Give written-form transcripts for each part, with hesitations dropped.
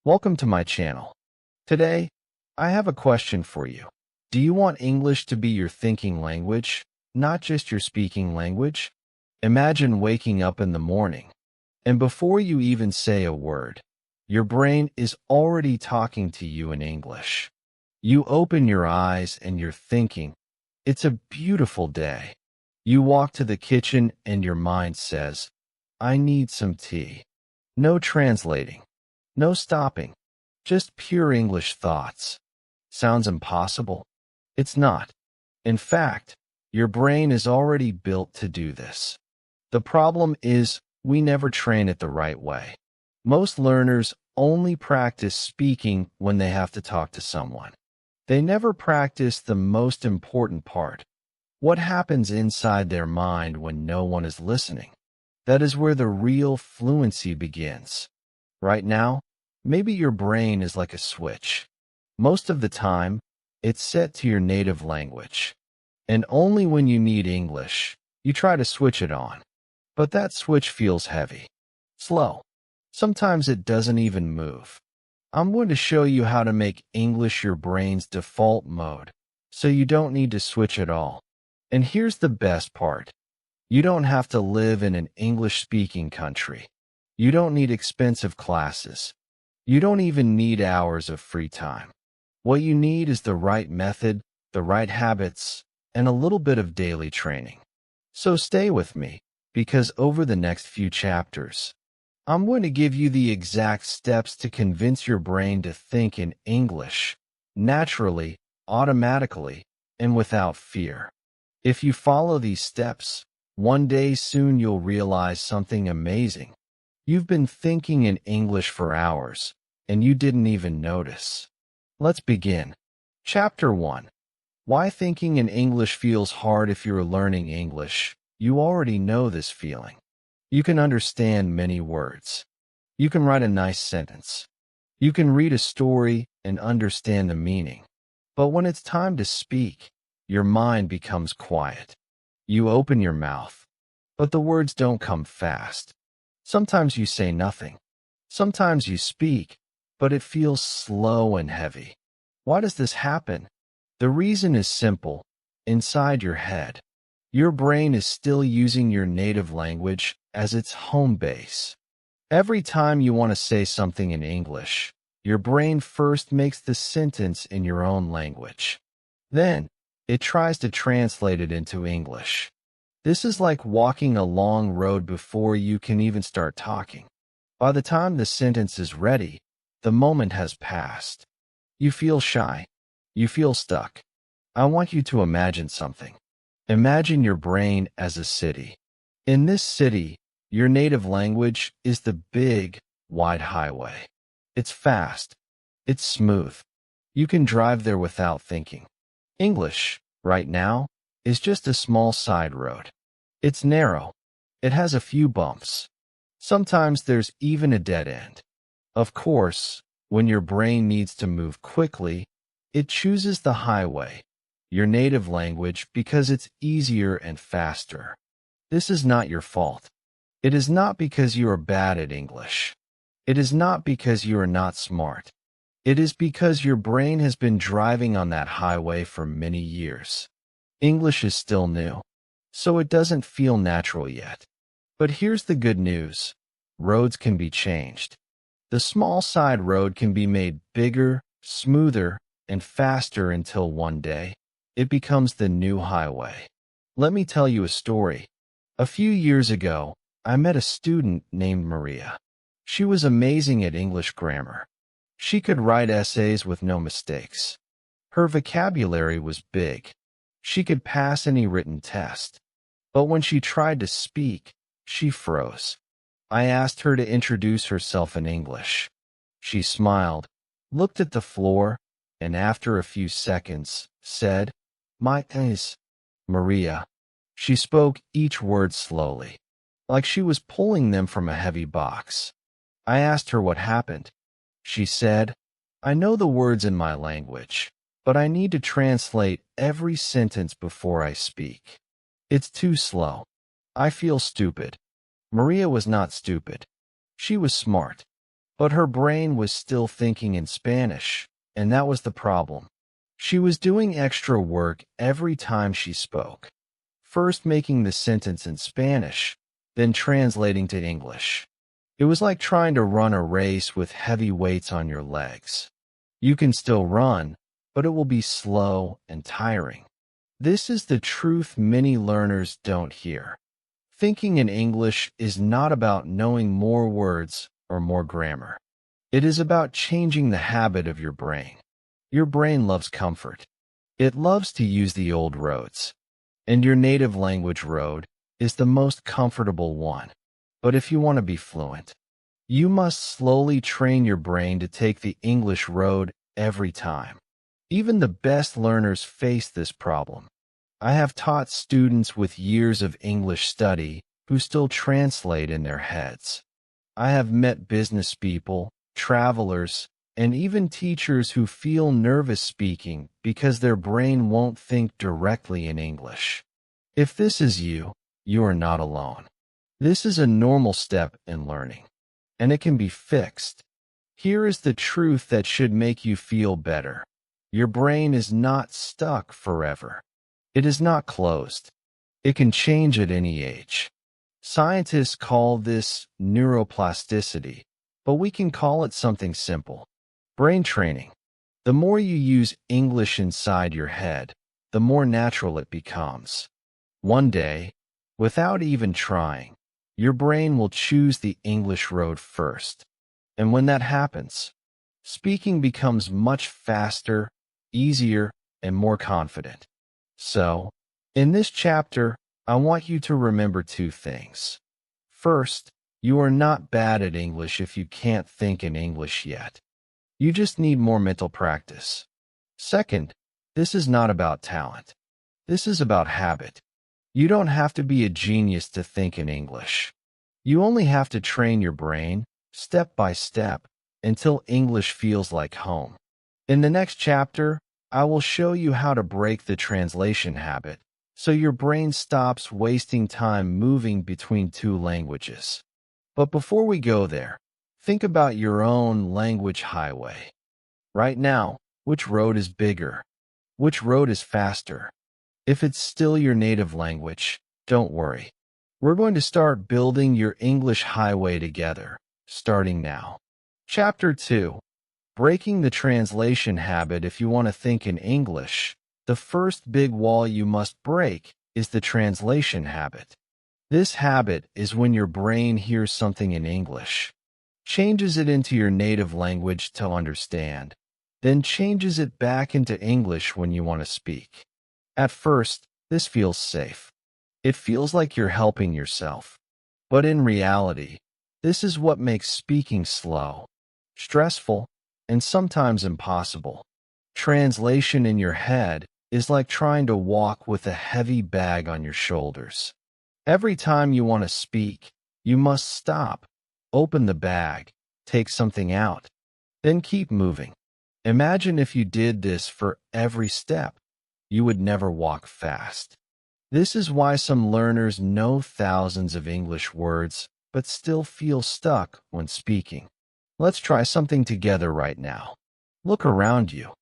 Welcome to my channel. Today, I have a question for you. Do you want English to be your thinking language, not just your speaking language? Imagine waking up in the morning, and before you even say a word, your brain is already talking to you in English. You open your eyes and you're thinking, it's a beautiful day. You walk to the kitchen and your mind says, I need some tea. No translating. No stopping, just pure English thoughts. Sounds impossible? It's not. In fact, your brain is already built to do this. The problem is we never train it the right way. Most learners only practice speaking when they have to talk to someone. They never practice the most important part. What happens inside their mind when no one is listening? That is where the real fluency begins. Right now, maybe your brain is like a switch. Most of the time, it's set to your native language. And only when you need English, you try to switch it on. But that switch feels heavy, slow. Sometimes it doesn't even move. I'm going to show you how to make English your brain's default mode, so you don't need to switch at all. And here's the best part. You don't have to live in an English-speaking country. You don't need expensive classes. You don't even need hours of free time. What you need is the right method, the right habits, and a little bit of daily training. So stay with me, because over the next few chapters, I'm going to give you the exact steps to convince your brain to think in English, naturally, automatically, and without fear. If you follow these steps, one day soon you'll realize something amazing. You've been thinking in English for hours, and you didn't even notice. Let's begin. Chapter 1. Why thinking in English feels hard if you're learning English. You already know this feeling. You can understand many words. You can write a nice sentence. You can read a story and understand the meaning. But when it's time to speak, your mind becomes quiet. You open your mouth, but the words don't come fast. Sometimes you say nothing. Sometimes you speak, but it feels slow and heavy. Why does this happen? The reason is simple. Inside your head, your brain is still using your native language as its home base. Every time you want to say something in English, your brain first makes the sentence in your own language. Then, it tries to translate it into English. This is like walking a long road before you can even start talking. By the time the sentence is ready, the moment has passed. You feel shy. You feel stuck. I want you to imagine something. Imagine your brain as a city. In this city, your native language is the big, wide highway. It's fast. It's smooth. You can drive there without thinking. English, right now, is just a small side road. It's narrow. It has a few bumps. Sometimes there's even a dead end. Of course, when your brain needs to move quickly, it chooses the highway, your native language, because it's easier and faster. This is not your fault. It is not because you are bad at English. It is not because you are not smart. It is because your brain has been driving on that highway for many years. English is still new, so it doesn't feel natural yet. But here's the good news. Roads can be changed. The small side road can be made bigger, smoother, and faster until one day, it becomes the new highway. Let me tell you a story. A few years ago, I met a student named Maria. She was amazing at English grammar. She could write essays with no mistakes. Her vocabulary was big. She could pass any written test. But when she tried to speak, she froze. I asked her to introduce herself in English. She smiled, looked at the floor, and after a few seconds, said, "My name is Maria." She spoke each word slowly, like she was pulling them from a heavy box. I asked her what happened. She said, "I know the words in my language, but I need to translate every sentence before I speak. It's too slow. I feel stupid." Maria was not stupid. She was smart. But her brain was still thinking in Spanish, and that was the problem. She was doing extra work every time she spoke, first making the sentence in Spanish, then translating to English. It was like trying to run a race with heavy weights on your legs. You can still run, but it will be slow and tiring. This is the truth many learners don't hear. Thinking in English is not about knowing more words or more grammar. It is about changing the habit of your brain. Your brain loves comfort. It loves to use the old roads. And your native language road is the most comfortable one. But if you want to be fluent, you must slowly train your brain to take the English road every time. Even the best learners face this problem. I have taught students with years of English study who still translate in their heads. I have met business people, travelers, and even teachers who feel nervous speaking because their brain won't think directly in English. If this is you, you are not alone. This is a normal step in learning, and it can be fixed. Here is the truth that should make you feel better. Your brain is not stuck forever. It is not closed. It can change at any age. Scientists call this neuroplasticity, but we can call it something simple. Brain training. The more you use English inside your head, the more natural it becomes. One day, without even trying, your brain will choose the English road first. And when that happens, speaking becomes much faster, easier, and more confident. So, in this chapter, I want you to remember two things. First, you are not bad at English if you can't think in English yet. You just need more mental practice. Second, this is not about talent. This is about habit. You don't have to be a genius to think in English. You only have to train your brain, step by step, until English feels like home. In the next chapter, I will show you how to break the translation habit, so your brain stops wasting time moving between two languages. But before we go there, think about your own language highway. Right now, which road is bigger? Which road is faster? If it's still your native language, don't worry. We're going to start building your English highway together, starting now. Chapter 2. Breaking the translation habit. If you want to think in English, the first big wall you must break is the translation habit. This habit is when your brain hears something in English, changes it into your native language to understand, then changes it back into English when you want to speak. At first, this feels safe. It feels like you're helping yourself. But in reality, this is what makes speaking slow, stressful, and sometimes impossible. Translation in your head is like trying to walk with a heavy bag on your shoulders. Every time you want to speak, you must stop, open the bag, take something out, then keep moving. Imagine if you did this for every step. You would never walk fast. This is why some learners know thousands of English words, but still feel stuck when speaking. Let's try something together right now. Look around you.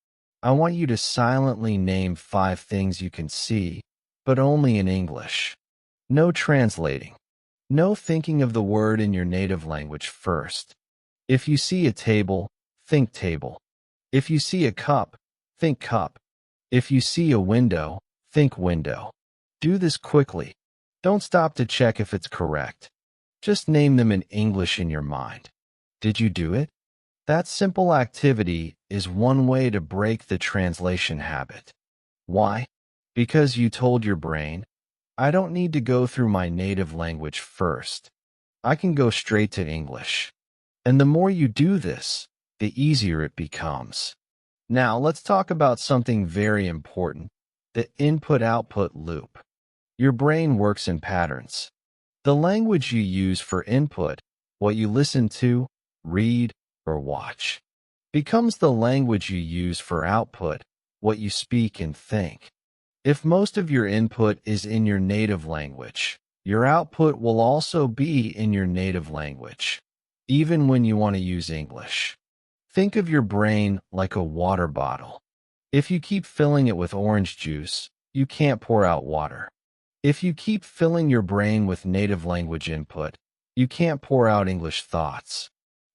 I want you to silently name 5 things you can see, but only in English. No translating. No thinking of the word in your native language first. If you see a table, think table. If you see a cup, think cup. If you see a window, think window. Do this quickly. Don't stop to check if it's correct. Just name them in English in your mind. Did you do it? That simple activity is one way to break the translation habit. Why? Because you told your brain, I don't need to go through my native language first. I can go straight to English. And the more you do this, the easier it becomes. Now, let's talk about something very important, the input-output loop. Your brain works in patterns. The language you use for input, what you listen to, read, or watch, becomes the language you use for output, what you speak and think. If most of your input is in your native language, your output will also be in your native language. even when you want to use English. Think of your brain like a water bottle. If you keep filling it with orange juice, you can't pour out water. If you keep filling your brain with native language input, you can't pour out English thoughts.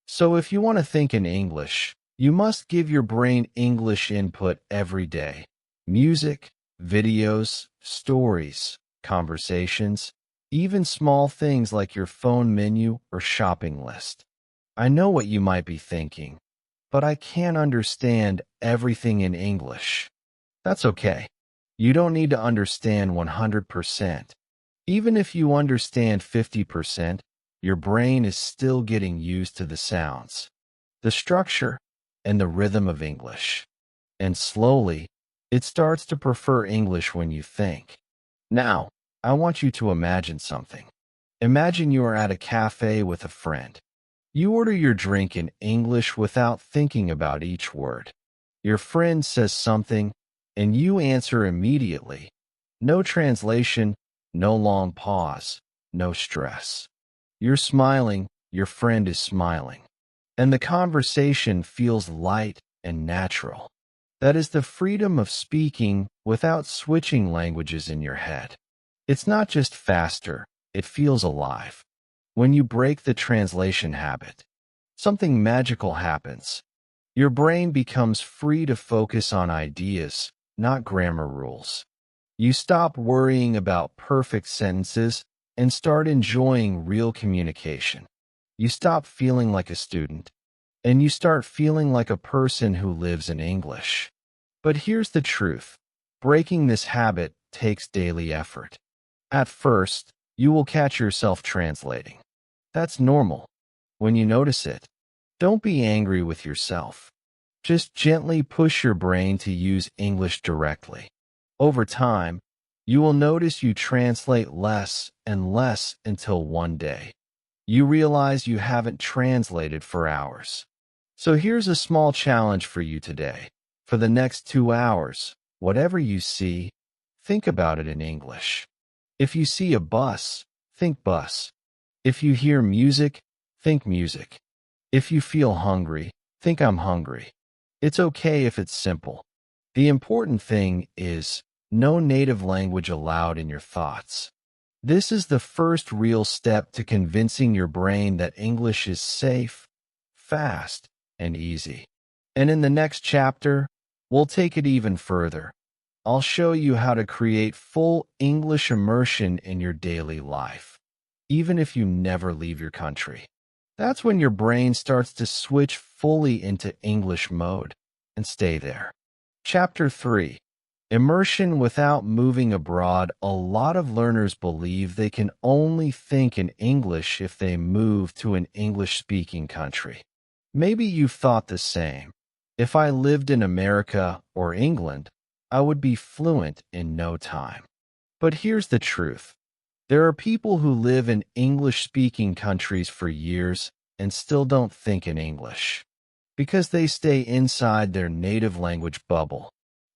So if you want to think in English, you must give your brain English input every day. Music, videos, stories, conversations, even small things like your phone menu or shopping list. I know what you might be thinking, but I can't understand everything in English. That's okay. You don't need to understand 100%. Even if you understand 50%, your brain is still getting used to the sounds, the structure, and the rhythm of English. And slowly, it starts to prefer English when you think. Now, I want you to imagine something. Imagine you are at a cafe with a friend. You order your drink in English without thinking about each word. Your friend says something, and you answer immediately. No translation, no long pause, no stress. You're smiling, your friend is smiling, and the conversation feels light and natural. That is the freedom of speaking without switching languages in your head. It's not just faster, it feels alive. When you break the translation habit, something magical happens. Your brain becomes free to focus on ideas, not grammar rules. You stop worrying about perfect sentences and start enjoying real communication. You stop feeling like a student, and you start feeling like a person who lives in English. But here's the truth. Breaking this habit takes daily effort. At first, you will catch yourself translating. That's normal. When you notice it, don't be angry with yourself. Just gently push your brain to use English directly. Over time, you will notice you translate less and less until one day you realize you haven't translated for hours. So here's a small challenge for you today. For the next 2 hours, whatever you see, think about it in English. If you see a bus, think bus. If you hear music, think music. If you feel hungry, think I'm hungry. It's okay if it's simple. The important thing is no native language allowed in your thoughts. This is the first real step to convincing your brain that English is safe, fast, and easy. And in the next chapter, we'll take it even further. I'll show you how to create full English immersion in your daily life, even if you never leave your country. That's when your brain starts to switch fully into English mode and stay there. Chapter 3. Immersion without moving abroad. A lot of learners believe they can only think in English if they move to an English-speaking country. Maybe you've thought the same. If I lived in America or England, I would be fluent in no time. But here's the truth. There are people who live in English-speaking countries for years and still don't think in English because they stay inside their native language bubble.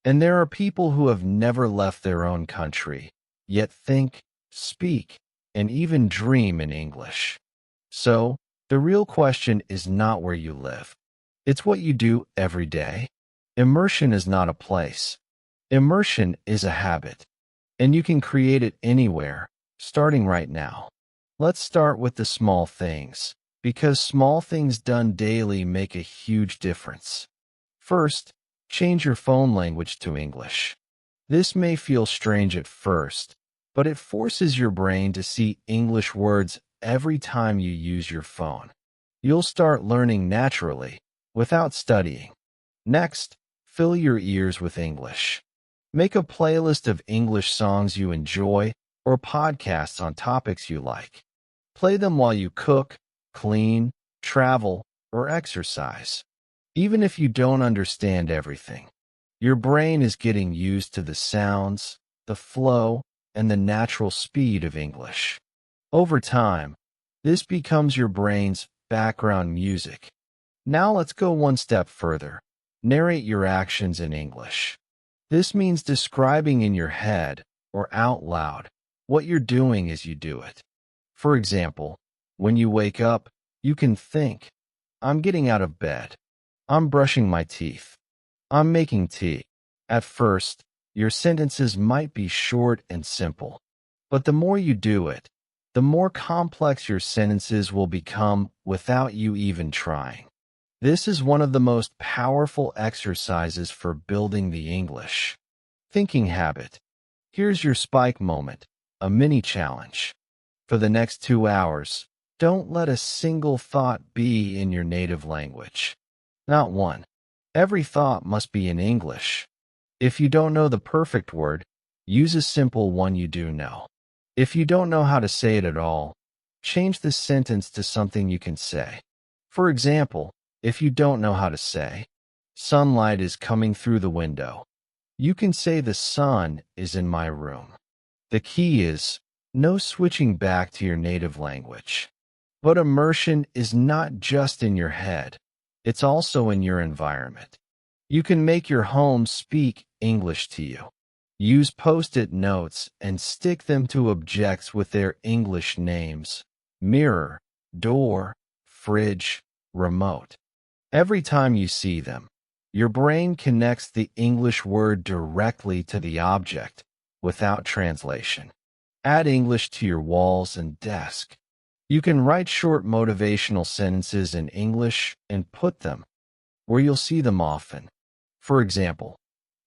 And there are people who have never left their own country, yet think, speak, and even dream in English. So, the real question is not where you live. It's what you do every day. Immersion is not a place. Immersion is a habit, and you can create it anywhere, starting right now. Let's start with the small things, because small things done daily make a huge difference. First, change your phone language to English. This may feel strange at first, but it forces your brain to see English words every time you use your phone. You'll start learning naturally, without studying. Next, fill your ears with English. Make a playlist of English songs you enjoy or podcasts on topics you like. Play them while you cook, clean, travel, or exercise. Even if you don't understand everything, your brain is getting used to the sounds, the flow, and the natural speed of English. Over time, this becomes your brain's background music. Now let's go one step further. Narrate your actions in English. This means describing in your head or out loud what you're doing as you do it. For example, when you wake up, You can think, I'm getting out of bed. I'm brushing my teeth. I'm making tea. At first, your sentences might be short and simple, but the more you do it, the more complex your sentences will become without you even trying. This is one of the most powerful exercises for building the English thinking habit. Here's your spike moment, a mini challenge. For the next 2 hours, don't let a single thought be in your native language. Not one. Every thought must be in English. If you don't know the perfect word, use a simple one you do know. If you don't know how to say it at all, change the sentence to something you can say. For example, if you don't know how to say, sunlight is coming through the window, you can say the sun is in my room. The key is no switching back to your native language. But immersion is not just in your head, it's also in your environment. You can make your home speak English to you. Use post-it notes and stick them to objects with their English names: mirror, door, fridge, remote. Every time you see them, your brain connects the English word directly to the object without translation. Add English to your walls and desk. You can write short motivational sentences in English and put them where you'll see them often. For example,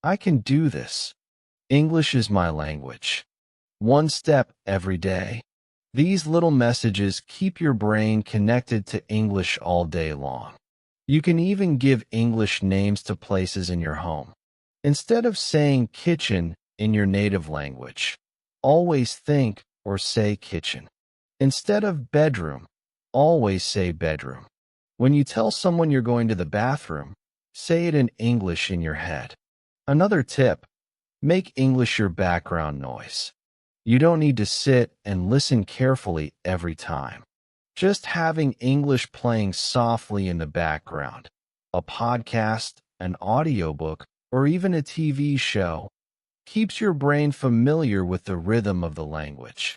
I can do this. English is my language. One step every day. These little messages keep your brain connected to English all day long. You can even give English names to places in your home. Instead of saying kitchen in your native language, always think or say kitchen. Instead of bedroom, always say bedroom. When you tell someone you're going to the bathroom, say it in English in your head. Another tip: make English your background noise. You don't need to sit and listen carefully every time. Just having English playing softly in the background, a podcast, an audiobook, or even a TV show, keeps your brain familiar with the rhythm of the language.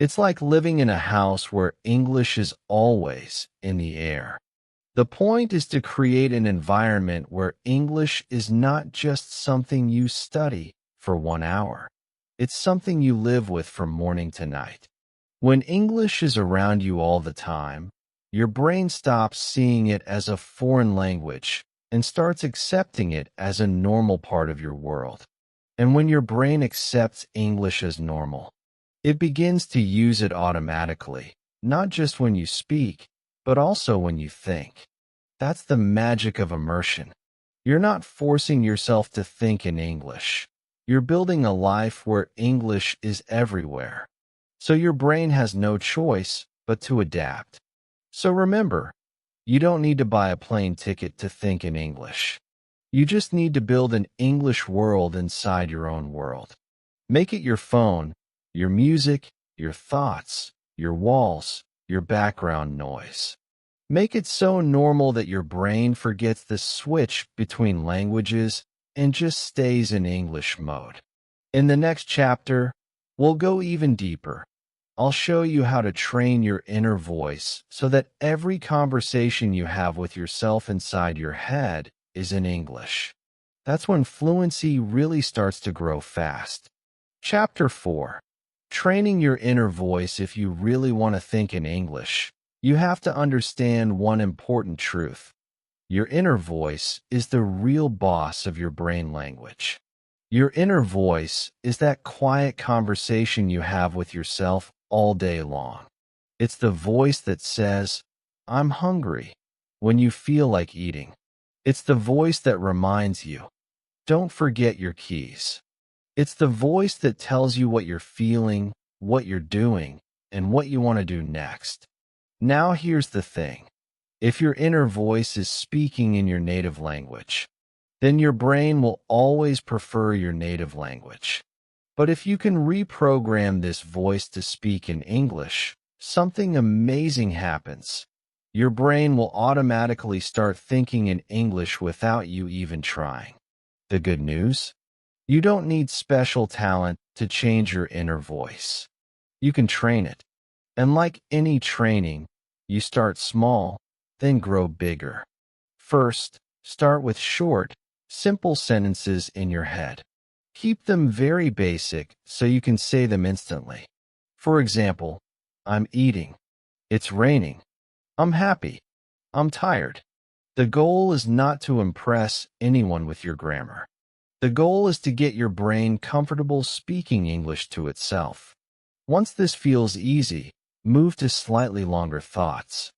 It's like living in a house where English is always in the air. The point is to create an environment where English is not just something you study for 1 hour. It's something you live with from morning to night. When English is around you all the time, your brain stops seeing it as a foreign language and starts accepting it as a normal part of your world. And when your brain accepts English as normal, it begins to use it automatically, not just when you speak, but also when you think. That's the magic of immersion. You're not forcing yourself to think in English. You're building a life where English is everywhere. So your brain has no choice but to adapt. So remember, you don't need to buy a plane ticket to think in English. You just need to build an English world inside your own world. Make it your phone, your music, your thoughts, your walls, your background noise. Make it so normal that your brain forgets the switch between languages and just stays in English mode. In the next chapter, we'll go even deeper. I'll show you how to train your inner voice so that every conversation you have with yourself inside your head is in English. That's when fluency really starts to grow fast. Chapter 4. Training your inner voice. If you really want to think in English, you have to understand one important truth. Your inner voice is the real boss of your brain language. Your inner voice is that quiet conversation you have with yourself all day long. It's the voice that says, "I'm hungry," when you feel like eating. It's the voice that reminds you, "Don't forget your keys." It's the voice that tells you what you're feeling, what you're doing, and what you want to do next. Now here's the thing. If your inner voice is speaking in your native language, then your brain will always prefer your native language. But if you can reprogram this voice to speak in English, something amazing happens. Your brain will automatically start thinking in English without you even trying. The good news? You don't need special talent to change your inner voice. You can train it. And like any training, You start small, then grow bigger. First, start with short, simple sentences in your head. Keep them very basic so you can say them instantly. For example, I'm eating. It's raining. I'm happy. I'm tired. The goal is not to impress anyone with your grammar. The goal is to get your brain comfortable speaking English to itself. Once this feels easy, move to slightly longer thoughts.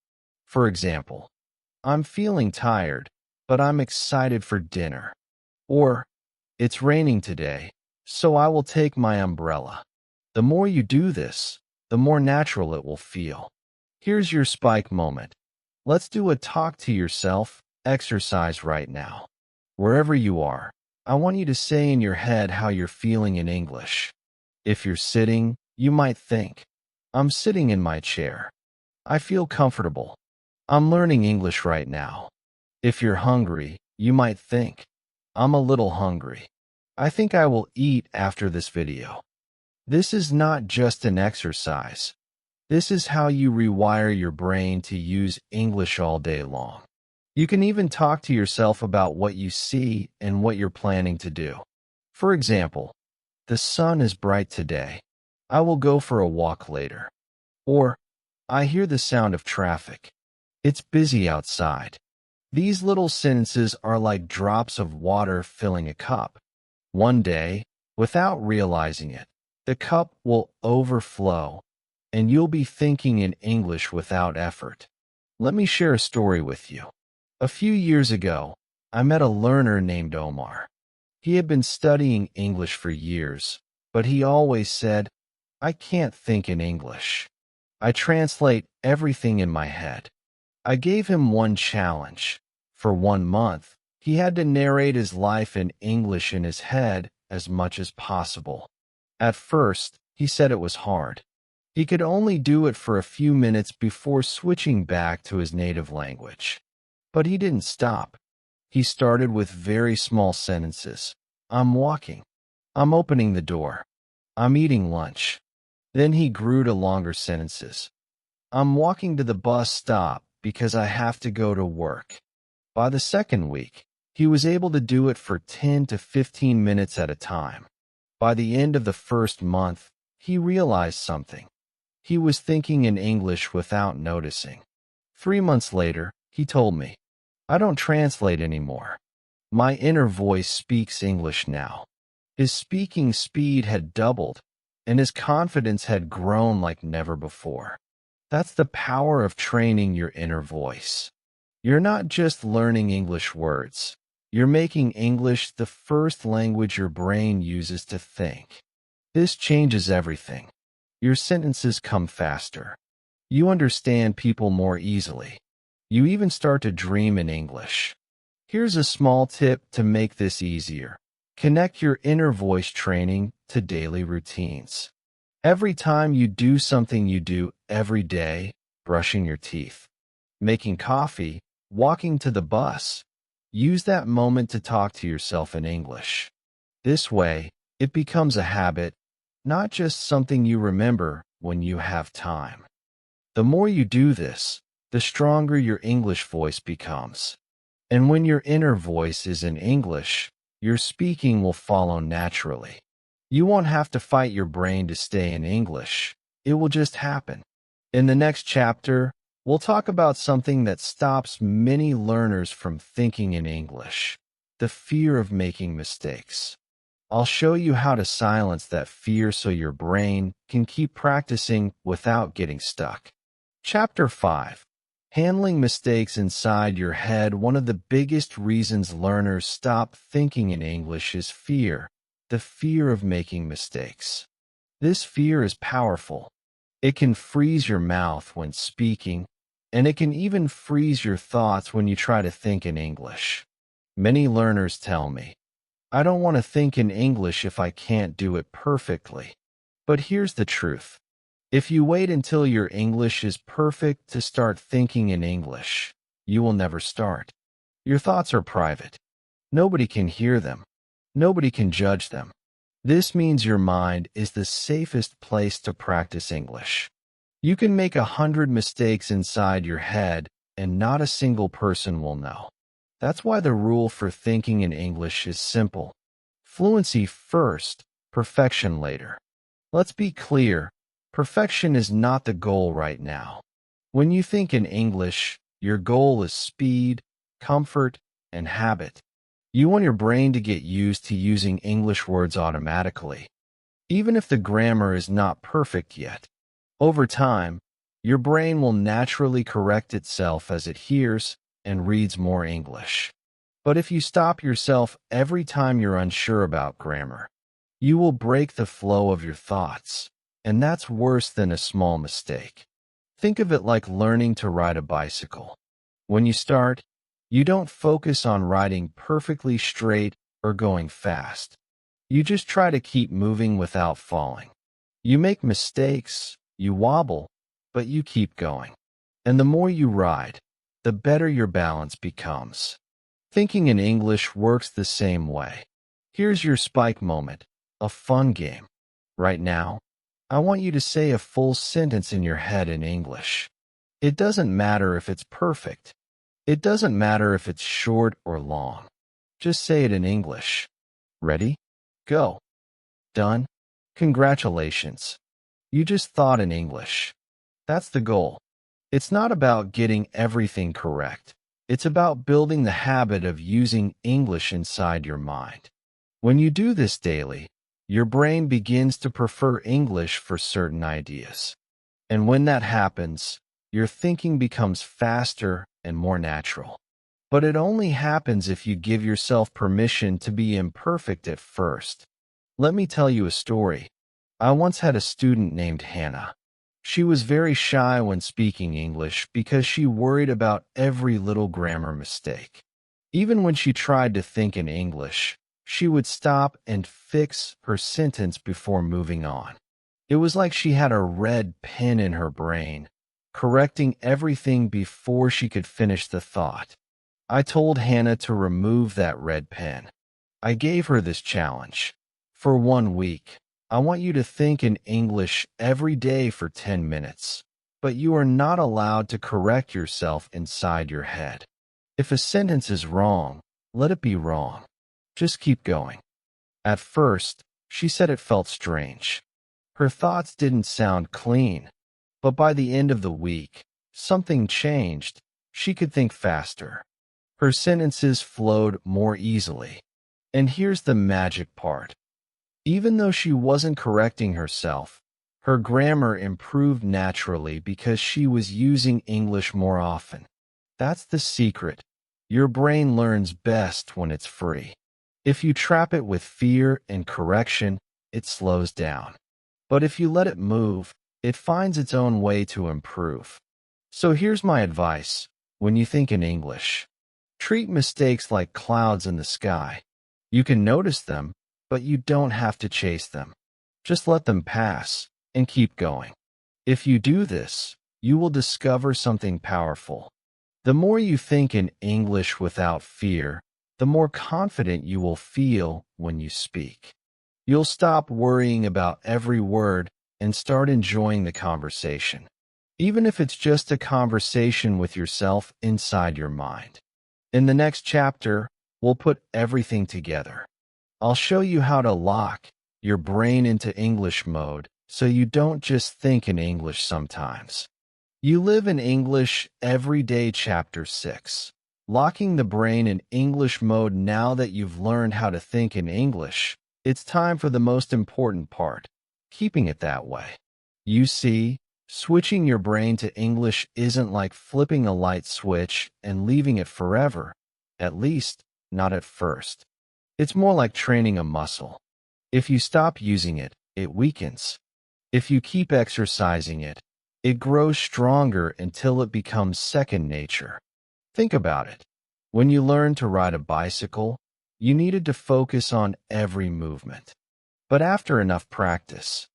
For example, I'm feeling tired, but I'm excited for dinner. Or, it's raining today, so I will take my umbrella. The more you do this, the more natural it will feel. Here's your spike moment. Let's do a talk to yourself exercise right now. Wherever you are, I want you to say in your head how you're feeling in English. If you're sitting, you might think, I'm sitting in my chair. I feel comfortable. I'm learning English right now. If you're hungry, you might think, I'm a little hungry. I think I will eat after this video. This is not just an exercise. This is how you rewire your brain to use English all day long. You can even talk to yourself about what you see and what you're planning to do. For example, the sun is bright today. I will go for a walk later. Or, I hear the sound of traffic. It's busy outside. These little sentences are like drops of water filling a cup. One day, without realizing it, the cup will overflow, and you'll be thinking in English without effort. Let me share a story with you. A few years ago, I met a learner named Omar. He had been studying English for years, but he always said, I can't think in English. I translate everything in my head. I gave him one challenge. For 1 month, he had to narrate his life in English in his head as much as possible. At first, he said it was hard. He could only do it for a few minutes before switching back to his native language. But he didn't stop. He started with very small sentences. I'm walking. I'm opening the door. I'm eating lunch. Then he grew to longer sentences. I'm walking to the bus stop because I have to go to work. By the second week, he was able to do it for 10 to 15 minutes at a time. By the end of the first month, he realized something. He was thinking in English without noticing. 3 months later, he told me, I don't translate anymore. My inner voice speaks English now. His speaking speed had doubled, and his confidence had grown like never before. That's the power of training your inner voice. You're not just learning English words. You're making English the first language your brain uses to think. This changes everything. Your sentences come faster. You understand people more easily. You even start to dream in English. Here's a small tip to make this easier. Connect your inner voice training to daily routines. Every time you do something you do every day, brushing your teeth, making coffee, walking to the bus, use that moment to talk to yourself in English. This way, it becomes a habit, not just something you remember when you have time. The more you do this, the stronger your English voice becomes. And when your inner voice is in English, your speaking will follow naturally. You won't have to fight your brain to stay in English. It will just happen. In the next chapter, we'll talk about something that stops many learners from thinking in English: the fear of making mistakes. I'll show you how to silence that fear so your brain can keep practicing without getting stuck. Chapter 5. Handling mistakes inside your head. One of the biggest reasons learners stop thinking in English is fear. The fear of making mistakes. This fear is powerful. It can freeze your mouth when speaking, and it can even freeze your thoughts when you try to think in English. Many learners tell me, I don't want to think in English if I can't do it perfectly. But here's the truth. If you wait until your English is perfect to start thinking in English, you will never start. Your thoughts are private. Nobody can hear them. Nobody can judge them. This means your mind is the safest place to practice English. You can make 100 mistakes inside your head, and not a single person will know. That's why the rule for thinking in English is simple. Fluency first, perfection later. Let's be clear, perfection is not the goal right now. When you think in English, your goal is speed, comfort, and habit. You want your brain to get used to using English words automatically, even if the grammar is not perfect yet. Over time, your brain will naturally correct itself as it hears and reads more English. But if you stop yourself every time you're unsure about grammar, you will break the flow of your thoughts, and that's worse than a small mistake. Think of it like learning to ride a bicycle. When you start, you don't focus on riding perfectly straight or going fast. You just try to keep moving without falling. You make mistakes, you wobble, but you keep going. And the more you ride, the better your balance becomes. Thinking in English works the same way. Here's your spike moment, a fun game. Right now, I want you to say a full sentence in your head in English. It doesn't matter if it's perfect. It doesn't matter if it's short or long. Just say it in English. Ready? Go. Done? Congratulations. You just thought in English. That's the goal. It's not about getting everything correct. It's about building the habit of using English inside your mind. When you do this daily, your brain begins to prefer English for certain ideas. And when that happens, your thinking becomes faster and more natural. But it only happens if you give yourself permission to be imperfect at first. Let me tell you a story. I once had a student named Hannah. She was very shy when speaking English because she worried about every little grammar mistake. Even when she tried to think in English, she would stop and fix her sentence before moving on. It was like she had a red pen in her brain, correcting everything before she could finish the thought. I told Hannah to remove that red pen. I gave her this challenge. For 1 week, I want you to think in English every day for 10 minutes, but you are not allowed to correct yourself inside your head. If a sentence is wrong, let it be wrong. Just keep going. At first, she said it felt strange. Her thoughts didn't sound clean, but by the end of the week, something changed. She could think faster. Her sentences flowed more easily. And here's the magic part. Even though she wasn't correcting herself, her grammar improved naturally because she was using English more often. That's the secret. Your brain learns best when it's free. If you trap it with fear and correction, it slows down. But if you let it move, it finds its own way to improve. So here's my advice when you think in English. Treat mistakes like clouds in the sky. You can notice them, but you don't have to chase them. Just let them pass and keep going. If you do this, you will discover something powerful. The more you think in English without fear, the more confident you will feel when you speak. You'll stop worrying about every word and start enjoying the conversation, even if it's just a conversation with yourself inside your mind. In the next chapter, we'll put everything together. I'll show you how to lock your brain into English mode so you don't just think in English sometimes. You live in English every day. Chapter 6. Locking the brain in English mode. Now that you've learned how to think in English, it's time for the most important part, keeping it that way. You see, switching your brain to English isn't like flipping a light switch and leaving it forever, at least not at first. It's more like training a muscle. If you stop using it, it weakens. If you keep exercising it, it grows stronger until it becomes second nature. Think about it. When you learned to ride a bicycle, you needed to focus on every movement. But after enough practice,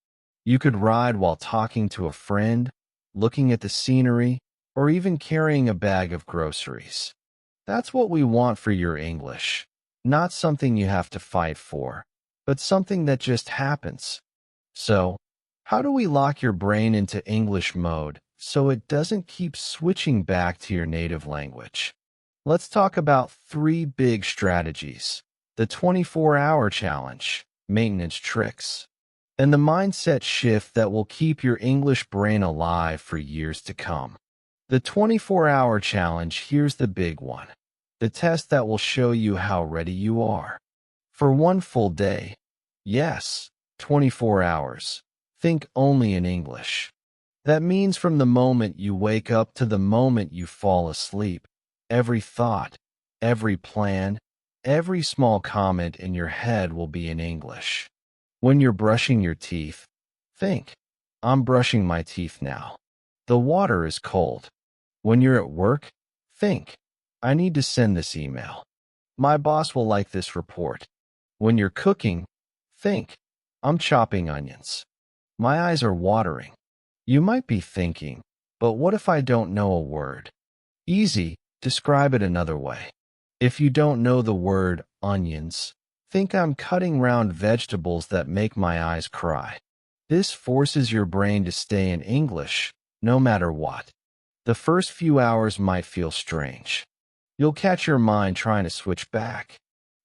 you could ride while talking to a friend, looking at the scenery, or even carrying a bag of groceries. That's what we want for your English. Not something you have to fight for, but something that just happens. So, How do we lock your brain into English mode so it doesn't keep switching back to your native language? Let's talk about 3 big strategies: the 24-hour challenge, maintenance tricks, and the mindset shift that will keep your English brain alive for years to come. The 24-hour challenge, here's the big one. The test that will show you how ready you are. For 1 full day, yes, 24 hours, think only in English. That means from the moment you wake up to the moment you fall asleep, every thought, every plan, every small comment in your head will be in English. When you're brushing your teeth, think, I'm brushing my teeth now. The water is cold. When you're at work, think, I need to send this email. My boss will like this report. When you're cooking, think, I'm chopping onions. My eyes are watering. You might be thinking, but what if I don't know a word? Easy, describe it another way. If you don't know the word onions, think I'm cutting round vegetables that make my eyes cry. This forces your brain to stay in English, no matter what. The first few hours might feel strange. You'll catch your mind trying to switch back.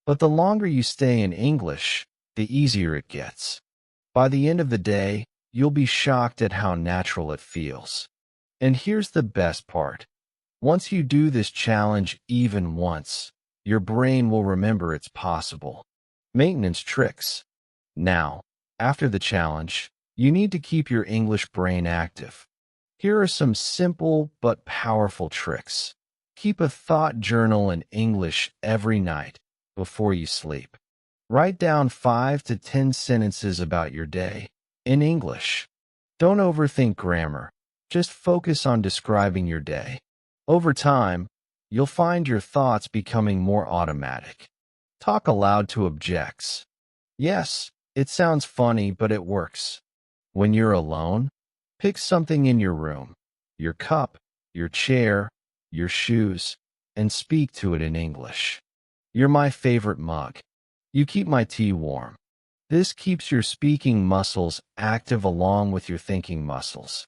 But the longer you stay in English, the easier it gets. By the end of the day, you'll be shocked at how natural it feels. And here's the best part. Once you do this challenge even once, your brain will remember it's possible. Maintenance tricks. Now, after the challenge, you need to keep your English brain active. Here are some simple but powerful tricks. Keep a thought journal in English every night before you sleep. Write down 5 to 10 sentences about your day in English. Don't overthink grammar. Just focus on describing your day. Over time, you'll find your thoughts becoming more automatic. Talk aloud to objects. Yes, it sounds funny, but it works. When you're alone, pick something in your room, your cup, your chair, your shoes, and speak to it in English. You're my favorite mug. You keep my tea warm. This keeps your speaking muscles active along with your thinking muscles.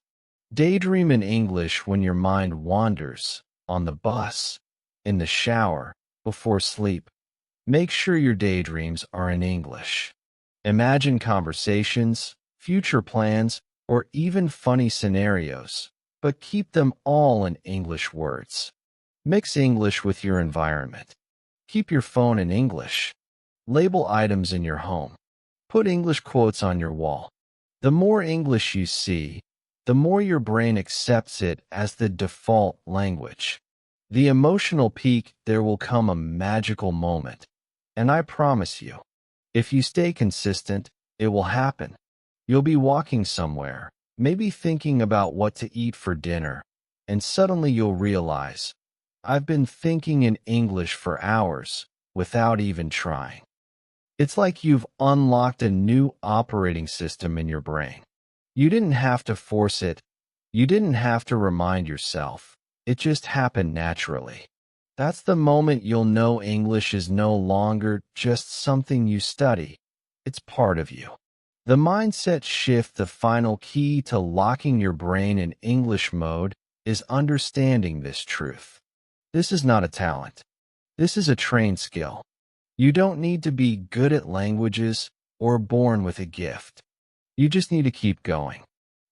Daydream in English when your mind wanders, on the bus, in the shower, before sleep. Make sure your daydreams are in English. Imagine conversations, future plans, or even funny scenarios, but keep them all in English words. Mix English with your environment. Keep your phone in English. Label items in your home. Put English quotes on your wall. The more English you see, the more your brain accepts it as the default language. The emotional peak, there will come a magical moment. And I promise you, if you stay consistent, it will happen. You'll be walking somewhere, maybe thinking about what to eat for dinner, and suddenly you'll realize, I've been thinking in English for hours without even trying. It's like you've unlocked a new operating system in your brain. You didn't have to force it. You didn't have to remind yourself. It just happened naturally. That's the moment you'll know English is no longer just something you study. It's part of you. The mindset shift, the final key to locking your brain in English mode, is understanding this truth. This is not a talent. This is a trained skill. You don't need to be good at languages or born with a gift. You just need to keep going.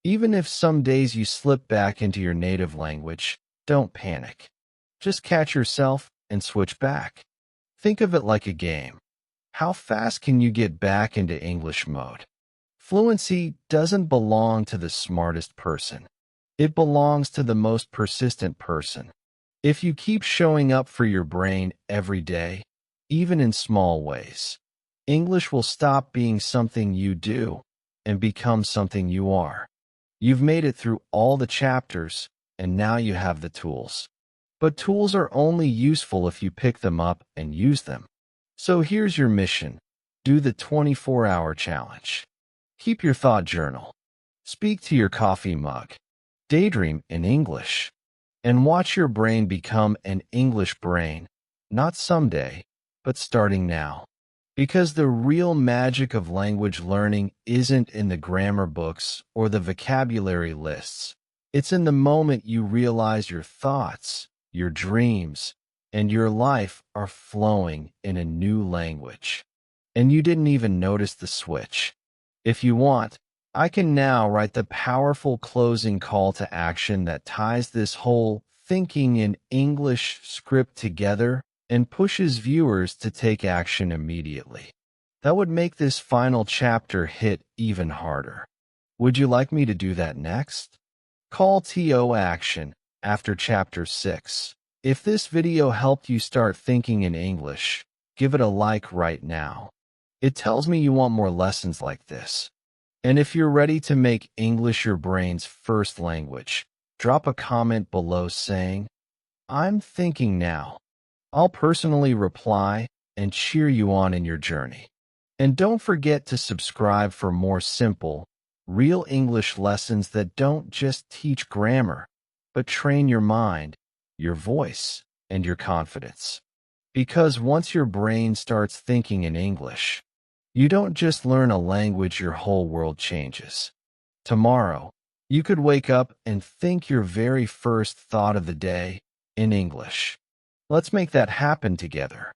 Even if some days you slip back into your native language, don't panic. Just catch yourself and switch back. Think of it like a game. How fast can you get back into English mode? Fluency doesn't belong to the smartest person. It belongs to the most persistent person. If you keep showing up for your brain every day, even in small ways, English will stop being something you do and become something you are. You've made it through all the chapters, and now you have the tools. But tools are only useful if you pick them up and use them. So here's your mission. Do the 24-hour challenge. Keep your thought journal. Speak to your coffee mug. Daydream in English. And watch your brain become an English brain, not someday, but starting now. Because the real magic of language learning isn't in the grammar books or the vocabulary lists. It's in the moment you realize your thoughts, your dreams, and your life are flowing in a new language. And you didn't even notice the switch. If you want, I can now write the powerful closing call to action that ties this whole thinking in English script together and pushes viewers to take action immediately. That would make this final chapter hit even harder. Would you like me to do that next? Call to action after chapter 6. If this video helped you start thinking in English, give it a like right now. It tells me you want more lessons like this. And if you're ready to make English your brain's first language, drop a comment below saying, "I'm thinking now." I'll personally reply and cheer you on in your journey. And don't forget to subscribe for more simple, real English lessons that don't just teach grammar, but train your mind, your voice, and your confidence. Because once your brain starts thinking in English, you don't just learn a language, your whole world changes. Tomorrow, you could wake up and think your very first thought of the day in English. Let's make that happen together.